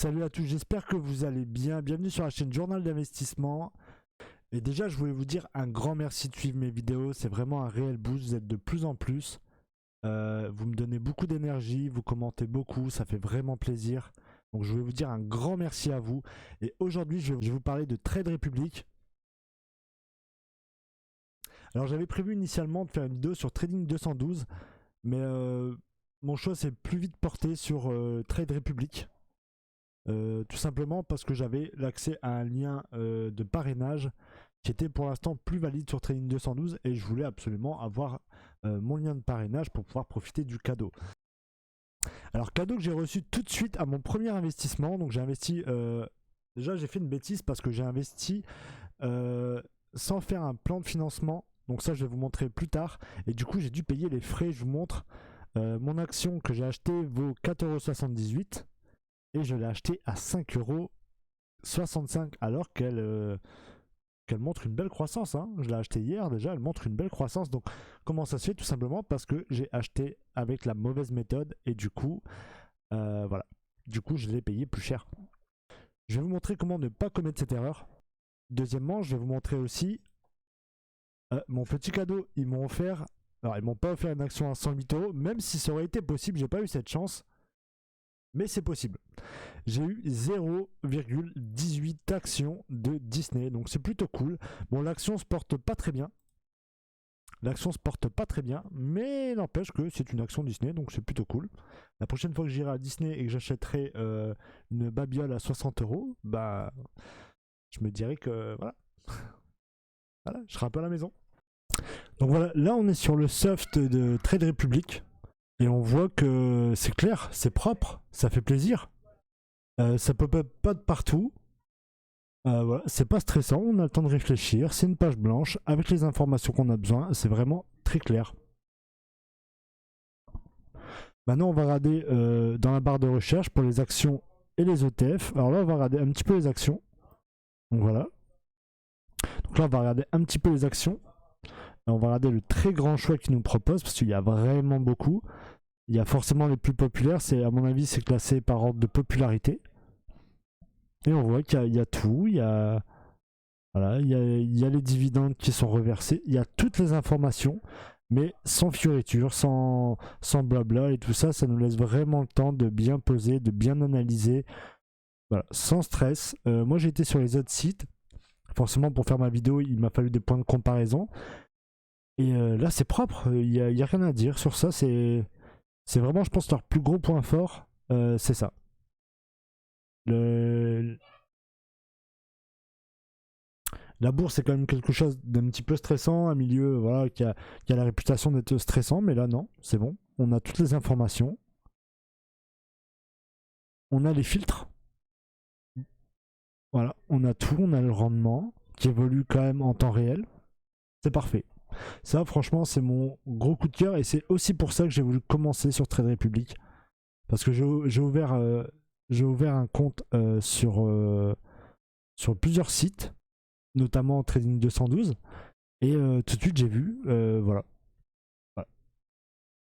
Salut à tous, j'espère que vous allez bien. Bienvenue sur la chaîne Journal d'investissement. Et déjà, je voulais vous dire un grand merci de suivre mes vidéos. C'est vraiment un réel boost. Vous êtes de plus en plus. Vous me donnez beaucoup d'énergie, vous commentez beaucoup, ça fait vraiment plaisir. Donc je voulais vous dire un grand merci à vous. Et aujourd'hui, je vais vous parler de Trade Republic. Alors j'avais prévu initialement de faire une vidéo sur Trading 212, mais mon choix s'est plus vite porté sur Trade Republic. Tout simplement parce que j'avais l'accès à un lien de parrainage qui était pour l'instant plus valide sur Trading 212 et je voulais absolument avoir mon lien de parrainage pour pouvoir profiter du cadeau. Alors cadeau que j'ai reçu tout de suite à mon premier investissement, donc j'ai investi, déjà j'ai fait une bêtise parce que j'ai investi sans faire un plan de financement, donc ça je vais vous montrer plus tard, et du coup j'ai dû payer les frais. Je vous montre, mon action que j'ai achetée vaut 4,78 € et je l'ai achetée à 5,65 € alors qu'elle montre une belle croissance, hein. Je l'ai acheté hier déjà, elle montre une belle croissance. Donc comment ça se fait? Tout simplement parce que j'ai acheté avec la mauvaise méthode et du coup voilà, du coup je l'ai payé plus cher. Je vais vous montrer comment ne pas commettre cette erreur. Deuxièmement, je vais vous montrer aussi mon petit cadeau. Ils m'ont offert, alors ils m'ont pas offert une action à 108 €, même si ça aurait été possible. J'ai pas eu cette chance, mais c'est possible. J'ai eu 0,18 actions de Disney, donc c'est plutôt cool. Bon, l'action se porte pas très bien. L'action se porte pas très bien, mais n'empêche que c'est une action Disney, donc c'est plutôt cool. La prochaine fois que j'irai à Disney et que j'achèterai une babiole à 60 €, bah, je me dirais que voilà, voilà, je serai un peu à la maison. Donc voilà, là on est sur le soft de Trade Republic et on voit que c'est clair, c'est propre, ça fait plaisir. Ça pop-up pas de partout. Voilà, c'est pas stressant, on a le temps de réfléchir, c'est une page blanche avec les informations qu'on a besoin, c'est vraiment très clair. Maintenant on va regarder dans la barre de recherche pour les actions et les ETF. Alors là on va regarder un petit peu les actions. Donc voilà. Donc là on va regarder un petit peu les actions. Et on va regarder le très grand choix qu'ils nous proposent parce qu'il y a vraiment beaucoup. Il y a forcément les plus populaires, c'est à mon avis c'est classé par ordre de popularité. Et on voit qu'il y a tout, il y a, voilà, il y a les dividendes qui sont reversés, il y a toutes les informations, mais sans fioriture, sans blabla et tout ça, ça nous laisse vraiment le temps de bien poser, de bien analyser, voilà, sans stress. Moi j'ai été sur les autres sites, forcément pour faire ma vidéo il m'a fallu des points de comparaison, et là c'est propre, il y a rien à dire sur ça, c'est vraiment je pense leur plus gros point fort, c'est ça. La bourse c'est quand même quelque chose d'un petit peu stressant, un milieu voilà, qui a la réputation d'être stressant, mais là non, c'est bon. On a toutes les informations. On a les filtres. Voilà, on a tout, on a le rendement qui évolue quand même en temps réel. C'est parfait. Ça franchement c'est mon gros coup de cœur et c'est aussi pour ça que j'ai voulu commencer sur Trade Republic. Parce que j'ai ouvert un compte sur plusieurs sites, notamment Trading 212. Et tout de suite j'ai vu, voilà.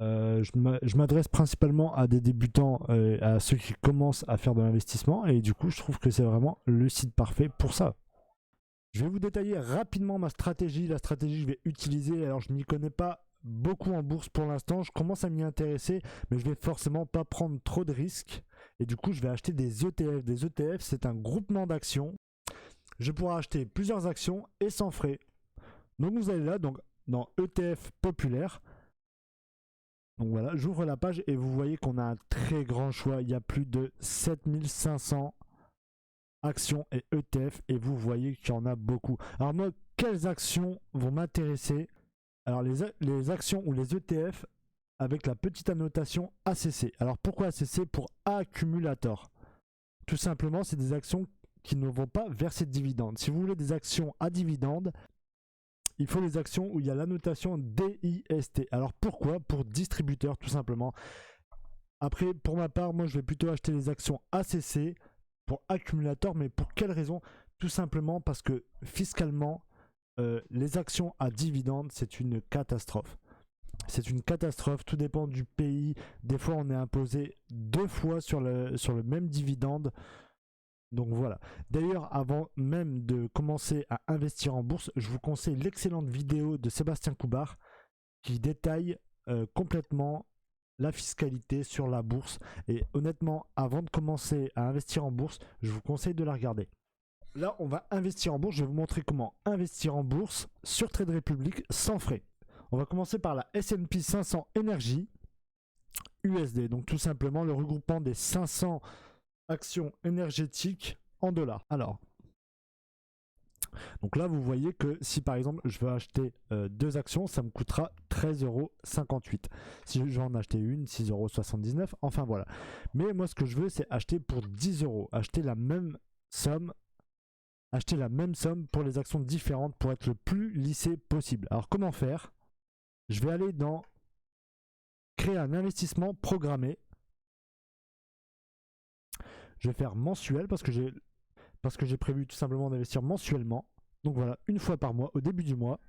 Je m'adresse principalement à des débutants, à ceux qui commencent à faire de l'investissement, et du coup je trouve que c'est vraiment le site parfait pour ça. Je vais vous détailler rapidement ma stratégie, la stratégie que je vais utiliser. Alors je m'y connais pas beaucoup en bourse pour l'instant, je commence à m'y intéresser, mais je vais forcément pas prendre trop de risques, et du coup je vais acheter des ETF. Des ETF c'est un groupement d'actions. Je pourrai acheter plusieurs actions et sans frais. Donc vous allez là, donc dans ETF populaire. Donc voilà, j'ouvre la page et vous voyez qu'on a un très grand choix. Il y a plus de 7500 actions et ETF et vous voyez qu'il y en a beaucoup. Alors moi, quelles actions vont m'intéresser? Alors les actions ou les ETF avec la petite annotation ACC. Alors pourquoi ACC? Pour accumulator. Tout simplement, c'est des actions qui ne vont pas verser de dividendes. Si vous voulez des actions à dividendes, il faut les actions où il y a l'annotation DIST. Alors pourquoi? Pour distributeur tout simplement. Après pour ma part, moi je vais plutôt acheter les actions ACC pour accumulateur, mais pour quelle raison? Tout simplement parce que fiscalement, les actions à dividendes c'est une catastrophe. C'est une catastrophe, tout dépend du pays. Des fois, on est imposé 2 fois sur le même dividende. Donc voilà. D'ailleurs, avant même de commencer à investir en bourse, je vous conseille l'excellente vidéo de Sébastien Coubard qui détaille complètement la fiscalité sur la bourse. Et honnêtement, avant de commencer à investir en bourse, je vous conseille de la regarder. Là, on va investir en bourse. Je vais vous montrer comment investir en bourse sur Trade Republic sans frais. On va commencer par la S&P 500 Energy USD. Donc tout simplement le regroupement des 500 actions énergétiques en dollars. Alors, donc là, vous voyez que si par exemple je veux acheter 2 actions, ça me coûtera 13,58 €. Si je veux en acheter une, 6,79 €. Enfin voilà. Mais moi, ce que je veux, c'est acheter pour 10 €. Acheter la même somme pour les actions différentes pour être le plus lissé possible. Alors comment faire? Je vais aller dans créer un investissement programmé. Je vais faire mensuel parce que j'ai prévu tout simplement d'investir mensuellement. Donc voilà, une fois par mois au début du mois.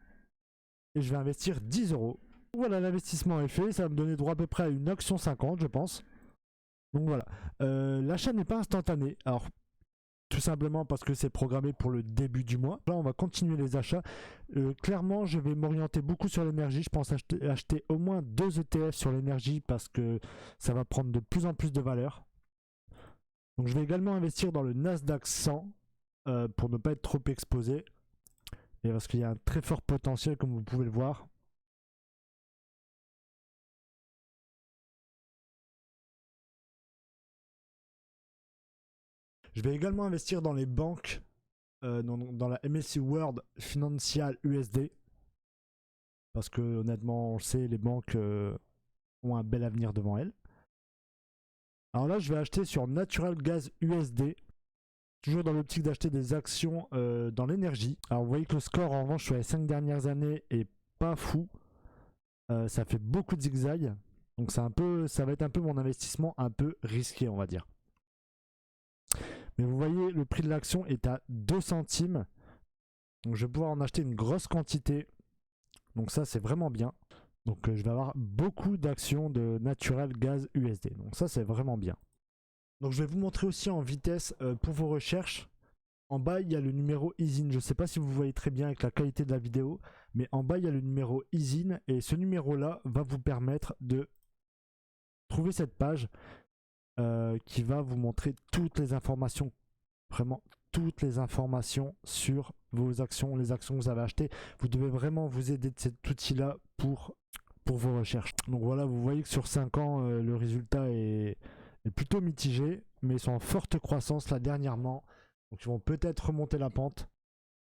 Et je vais investir 10 €. Voilà, l'investissement est fait. Ça va me donner droit à peu près à une action 50, je pense. Donc voilà. L'achat n'est pas instantané. Alors, tout simplement parce que c'est programmé pour le début du mois. Là, on va continuer les achats. Clairement, je vais m'orienter beaucoup sur l'énergie. Je pense acheter au moins 2 ETF sur l'énergie parce que ça va prendre de plus en plus de valeur. Donc, je vais également investir dans le Nasdaq 100 pour ne pas être trop exposé. Et parce qu'il y a un très fort potentiel, comme vous pouvez le voir. Je vais également investir dans les banques, dans la MSCI World Financial USD. Parce que honnêtement, on le sait, les banques ont un bel avenir devant elles. Alors là, je vais acheter sur Natural Gas USD. Toujours dans l'optique d'acheter des actions dans l'énergie. Alors vous voyez que le score en revanche sur les 5 dernières années est pas fou. Ça fait beaucoup de zigzags. Donc ça va être un peu mon investissement un peu risqué, on va dire. Mais vous voyez, le prix de l'action est à 2 centimes. Donc je vais pouvoir en acheter une grosse quantité. Donc ça, c'est vraiment bien. Donc je vais avoir beaucoup d'actions de Natural Gas USD. Donc ça, c'est vraiment bien. Donc je vais vous montrer aussi en vitesse pour vos recherches. En bas, il y a le numéro ISIN. Je ne sais pas si vous voyez très bien avec la qualité de la vidéo, mais en bas, il y a le numéro ISIN. Et ce numéro-là va vous permettre de trouver cette page qui va vous montrer toutes les informations, vraiment toutes les informations sur vos actions, les actions que vous avez achetées. Vous devez vraiment vous aider de cet outil-là pour vos recherches. Donc voilà, vous voyez que sur 5 ans, le résultat est plutôt mitigé, mais ils sont en forte croissance là dernièrement. Donc ils vont peut-être remonter la pente.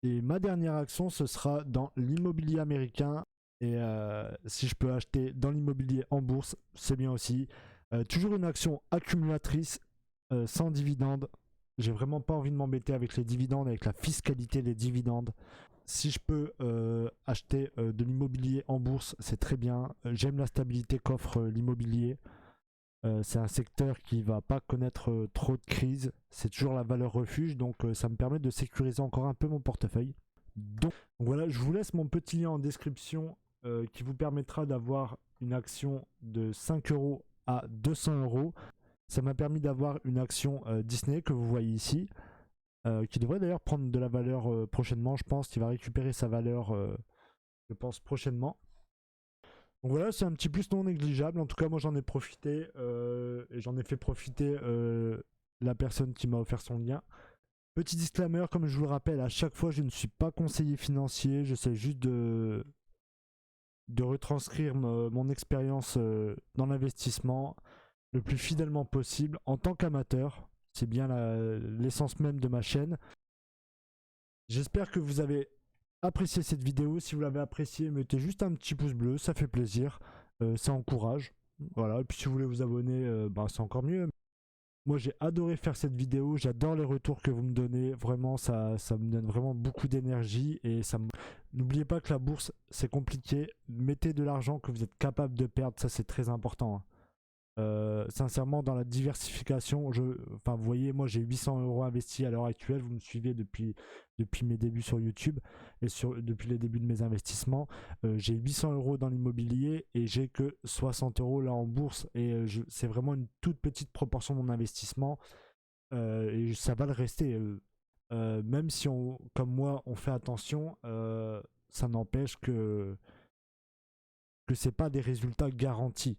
Et ma dernière action, ce sera dans l'immobilier américain. Et si je peux acheter dans l'immobilier en bourse, c'est bien aussi. Toujours une action accumulatrice sans dividendes. J'ai vraiment pas envie de m'embêter avec les dividendes, avec la fiscalité des dividendes. Si je peux acheter de l'immobilier en bourse, c'est très bien. J'aime la stabilité qu'offre l'immobilier. C'est un secteur qui va pas connaître trop de crise. C'est toujours la valeur refuge, donc ça me permet de sécuriser encore un peu mon portefeuille. Donc voilà, je vous laisse mon petit lien en description qui vous permettra d'avoir une action de 5 € à 200 €. Ça m'a permis d'avoir une action Disney que vous voyez ici, qui devrait d'ailleurs prendre de la valeur prochainement. Je pense qu'il va récupérer sa valeur, je pense, prochainement. Donc voilà, c'est un petit plus non négligeable. En tout cas, moi j'en ai profité et j'en ai fait profiter la personne qui m'a offert son lien. Petit disclaimer, comme je vous le rappelle, à chaque fois je ne suis pas conseiller financier, j'essaie juste de retranscrire mon expérience dans l'investissement le plus fidèlement possible en tant qu'amateur. C'est bien l'essence même de ma chaîne. J'espère que vous avez apprécié cette vidéo. Si vous l'avez appréciée, mettez juste un petit pouce bleu, ça fait plaisir, ça encourage. Voilà, et puis si vous voulez vous abonner, c'est encore mieux. Moi j'ai adoré faire cette vidéo, j'adore les retours que vous me donnez, vraiment ça me donne vraiment beaucoup d'énergie et n'oubliez pas que la bourse c'est compliqué, mettez de l'argent que vous êtes capable de perdre, ça c'est très important. Sincèrement, dans la diversification, enfin, vous voyez, moi j'ai 800 euros investis à l'heure actuelle. Vous me suivez depuis mes débuts sur YouTube et depuis les débuts de mes investissements. J'ai 800 euros dans l'immobilier et j'ai que 60 euros là en bourse. Et c'est vraiment une toute petite proportion de mon investissement. Et ça va le rester. Même si comme moi, on fait attention, ça n'empêche que c'est pas des résultats garantis.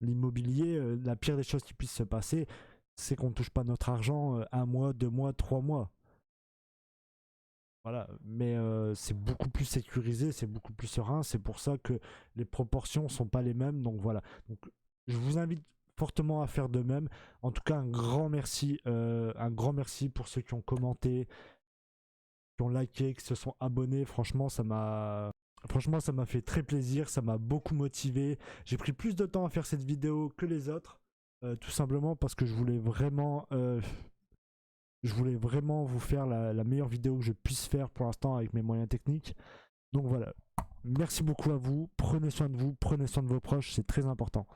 L'immobilier, la pire des choses qui puissent se passer, c'est qu'on ne touche pas notre argent 1 mois, 2 mois, 3 mois. Voilà, mais c'est beaucoup plus sécurisé, c'est beaucoup plus serein. C'est pour ça que les proportions sont pas les mêmes. Donc voilà. Donc, je vous invite fortement à faire de même. En tout cas, un grand merci pour ceux qui ont commenté, qui ont liké, qui se sont abonnés. Franchement, ça m'a fait très plaisir, ça m'a beaucoup motivé. J'ai pris plus de temps à faire cette vidéo que les autres, tout simplement parce que je voulais vraiment vous faire la meilleure vidéo que je puisse faire pour l'instant avec mes moyens techniques. Donc voilà, merci beaucoup à vous, prenez soin de vous, prenez soin de vos proches, c'est très important.